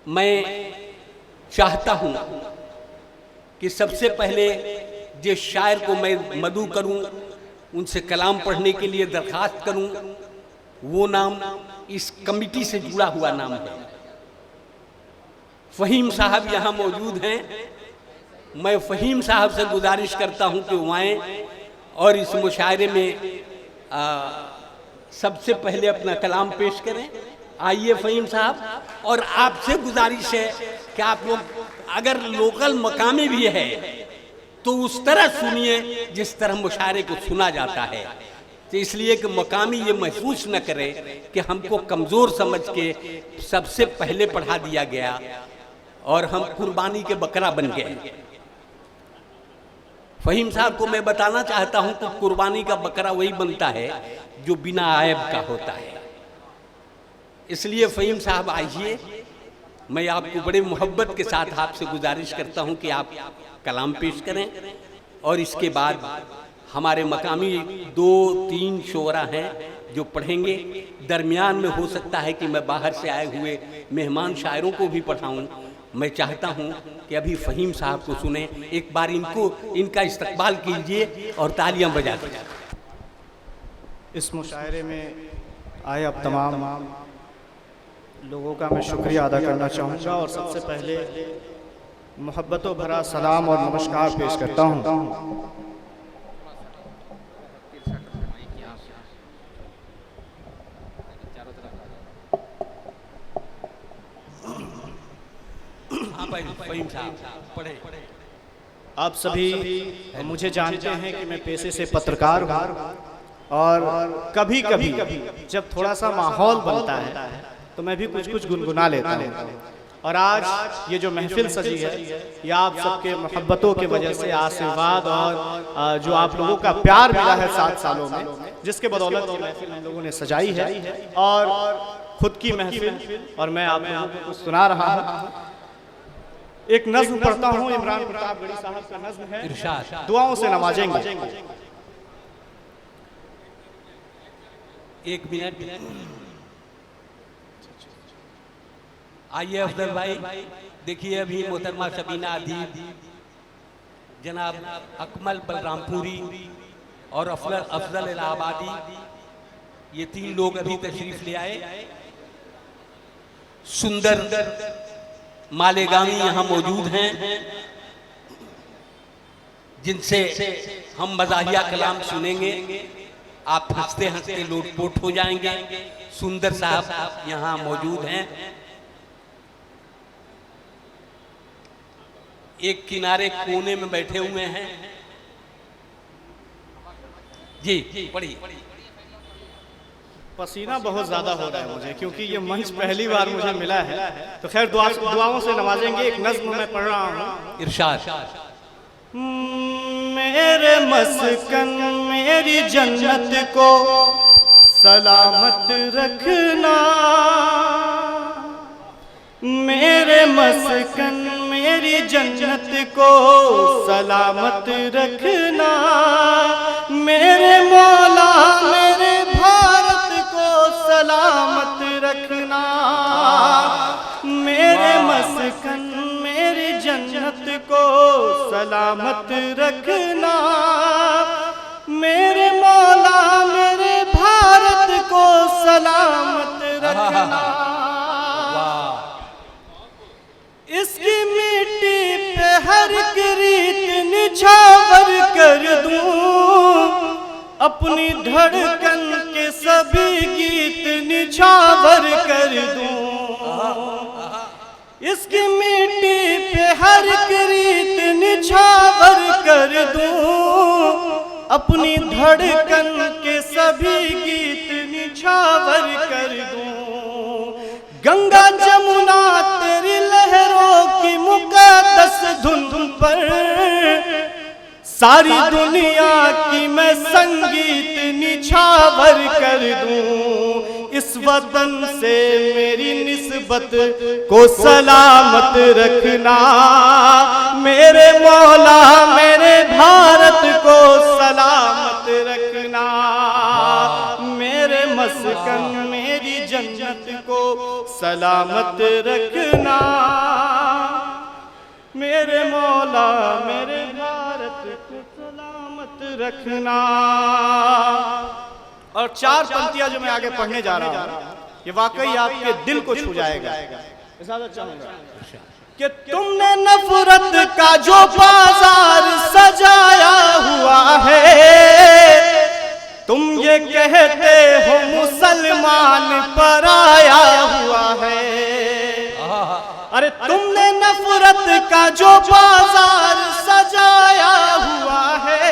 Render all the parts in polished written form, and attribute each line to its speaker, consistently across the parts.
Speaker 1: मैं चाहता हूँ कि सबसे पहले जिस शायर को मैं मदऊ करूँ, उनसे कलाम पढ़ने के लिए दरखास्त करूँ, वो नाम इस कमिटी से जुड़ा हुआ नाम है। फ़हीम साहब यहाँ मौजूद हैं। मैं फ़हीम साहब से गुजारिश करता हूँ कि वो आएँ और इस मुशायरे में सबसे पहले अपना कलाम पेश करें। आइए फ़हीम साहब, और आपसे गुजारिश है कि आप लोग अगर लोकल मकामी भी है तो उस तरह सुनिए जिस तरह मुशायरे को सुना जाता है, तो इसलिए कि मकामी ये महसूस न करे कि हमको कमज़ोर समझ के सबसे पहले पढ़ा दिया गया और हम कुर्बानी के बकरा बन गए। फ़हीम साहब को मैं बताना चाहता हूं कि कुर्बानी का बकरा वही बनता है जो बिना आयब का होता है। इसलिए फ़हीम साहब आइए, मैं आपको बड़े मोहब्बत के साथ आपसे गुजारिश करता हूं कि आप कलाम पेश करें और इसके बाद हमारे मकामी 2-3 शोरा हैं जो पढ़ेंगे। दरमियान में हो सकता है कि मैं बाहर से आए हुए मेहमान शायरों को भी पढ़ाऊं। मैं चाहता हूं कि अभी फ़हीम साहब को सुने। एक बार इनका इस्तकबाल कीजिए और तालियां बजा दीजिए।
Speaker 2: इस मुशायरे में आए अब तमाम लोगों का मैं शुक्रिया अदा करना चाहूँगा और सबसे पहले मोहब्बतों भरा सलाम और नमस्कार पेश करता हूँ। आप सभी मुझे जानते हैं कि मैं पेशे से पत्रकार हूँ और कभी कभी जब थोड़ा सा माहौल बनता है तो मैं भी कुछ गुनगुना लेता हूँ। और आज ये जो महफिल सजी है यह आप सबके मोहब्बतों की वजह से, आशीर्वाद और जो आप लोगों का प्यार मिला है 7 सालों में, जिसके बदौलत ये महफिल हम लोगों ने सजाई है और खुद की महफिल और मैं आप लोगों को कुछ सुना रहा हूँ। एक नज़्म पढ़ता हूँ, इमरान प्रतापगढ़ी साहब का नज़्म है, दुआओं से नवाजेंगे।
Speaker 1: एक मिनट आइए अफजल भाई, देखिए अभी मोहतरमा शबीना अदीब, जनाब अकमल बलरामपुरी और अफजल इलाहाबादी, ये 3 लोग अभी तशरीफ ले आए। सुंदर मालेगामी यहाँ मौजूद हैं जिनसे हम मज़ाहिया कलाम सुनेंगे। आप हंसते हंसते लोटपोट हो जाएंगे। सुंदर साहब यहाँ मौजूद हैं। एक किनारे कोने में बैठे हुए हैं। जी पढ़िए।
Speaker 2: पसीना बहुत ज़्यादा हो रहा है मुझे, क्योंकि ये मंच पहली बार मुझे मिला है। तो खैर दुआओं से नवाजेंगे। एक नज़्म मैं पढ़ रहा हूँ।
Speaker 1: इरशाद।
Speaker 2: मेरे मस्कन मेरी जन्नत को सलामत रखना, मेरे मस्कन मेरी जन्नत को सलामत रखना, मेरे मौला मेरे भारत को सलामत रखना, मेरे मस्कन मेरी जन्नत को सलामत रखना, मेरे मौला मेरे भारत को सलामत रखना। इसकी मिट्टी पे हर रीत निछावर कर दूं, अपनी धड़कन के सभी गीत निछावर कर दूं। इसकी मिट्टी पे हर रीत निछावर कर दूं, अपनी धड़कन के सभी गीत निछावर कर दूं। गंगा जमुना तेरी लहरों की मुकद्दस धुन पर सारी दुनिया की मैं संगीत निछावर कर दूं। इस वतन से मेरी निस्बत को सलामत रखना, मेरे मौला मेरे भारत को सलामत रखना, मेरे मस्कन मेरी जन्नत को सलामत रखना। मौला मेरे भारत को सलामत रखना। और 4 पंक्तियां जो मैं आगे पढ़ने जा रहा हूं ये वाकई आपके दिल को छू जाएगा। कि तुमने नफरत का जो बाजार सजाया हुआ है, तुम ये कहते हो मुसलमान पराया हुआ है। अरे तुमने नफरत का जो बाजार सजाया हुआ है,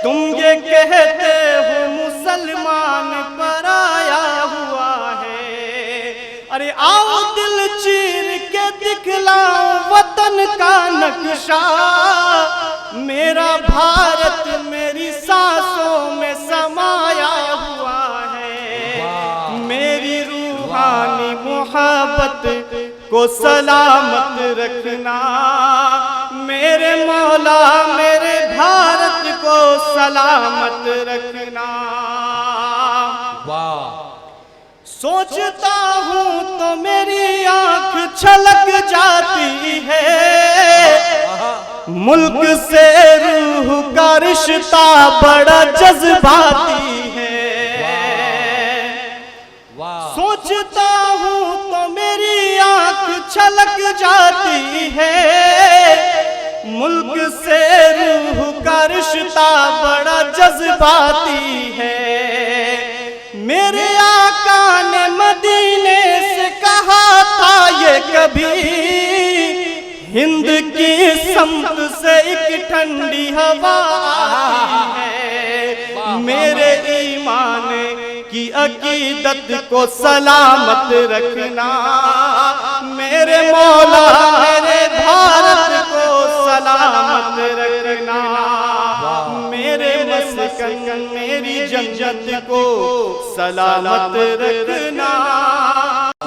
Speaker 2: तुम ये कहते हो मुसलमान पराया हुआ है। अरे आओ दिल चीर के दिखलाओ वतन का नक्शा, मेरा भारत मेरी सांसों में समाया हुआ है। मेरी रूहानी मोहब्बत को सलामत रखना, मेरे मौला मेरे भारत को सलामत रखना।
Speaker 1: वाह!
Speaker 2: सोचता हूँ तो मेरी आंख छलक जाती है, मुल्क से रूह का रिश्ता बड़ा जज्बाती है। सोचता हूँ तो मेरी आंख छलक जाती है, मुल्क से रूह का रिश्ता बड़ा जज्बाती है। मेरे आका ने मदीने से कहा था ये कभी, हिंद की समत से एक ठंडी हवा है। मेरे ईमान की अकीदत को सलामत रखना, मेरे मौला मेरे भारत को सलामत रखना। मेरे मस्कन मेरी जन्नत को सलामत रखना,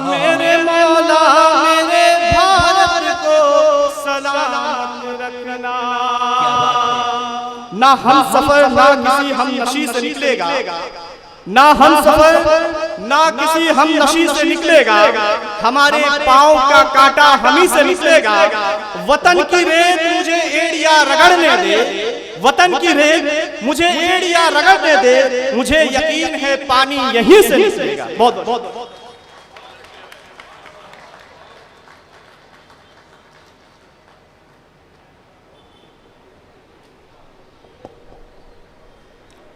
Speaker 2: मेरे मौला मेरे भारत को सलामत रखना। ना हम सफर ना किसी हम नशी से निकलेगा, ना हम सफर ना किसी हम नशी से निकलेगा, हमारे पाँव का कांटा हम ही से निकलेगा। वतन की रेत मुझे एड़िया रगड़ने दे, वतन की रेत मुझे एड़िया रगड़ने दे, मुझे यकीन है पानी यहीं से निकलेगा। बहुत बहुत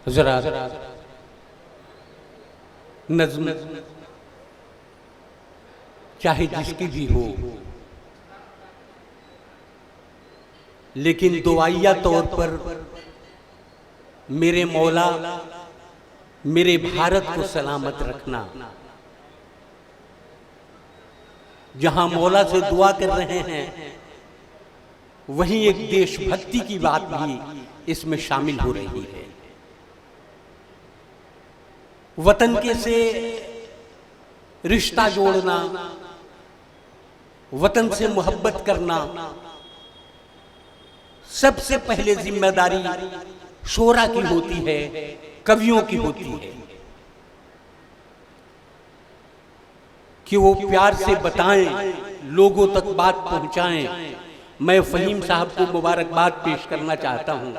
Speaker 1: जरा नज़्म चाहे जिसकी भी हो, लेकिन दुआइया तौर पर मेरे मौला मेरे भारत को सलामत रखना। जहां मौला से दुआ कर रहे हैं वहीं एक देशभक्ति की बात भी इसमें शामिल हो रही है। वतन के से रिश्ता जोड़ना, वतन से मोहब्बत करना, सबसे पहले जिम्मेदारी शोरा की होती है, कवियों की होती है कि वो प्यार से बताएं, लोगों तक बात पहुंचाएं। मैं फहीम साहब को मुबारकबाद पेश करना चाहता हूं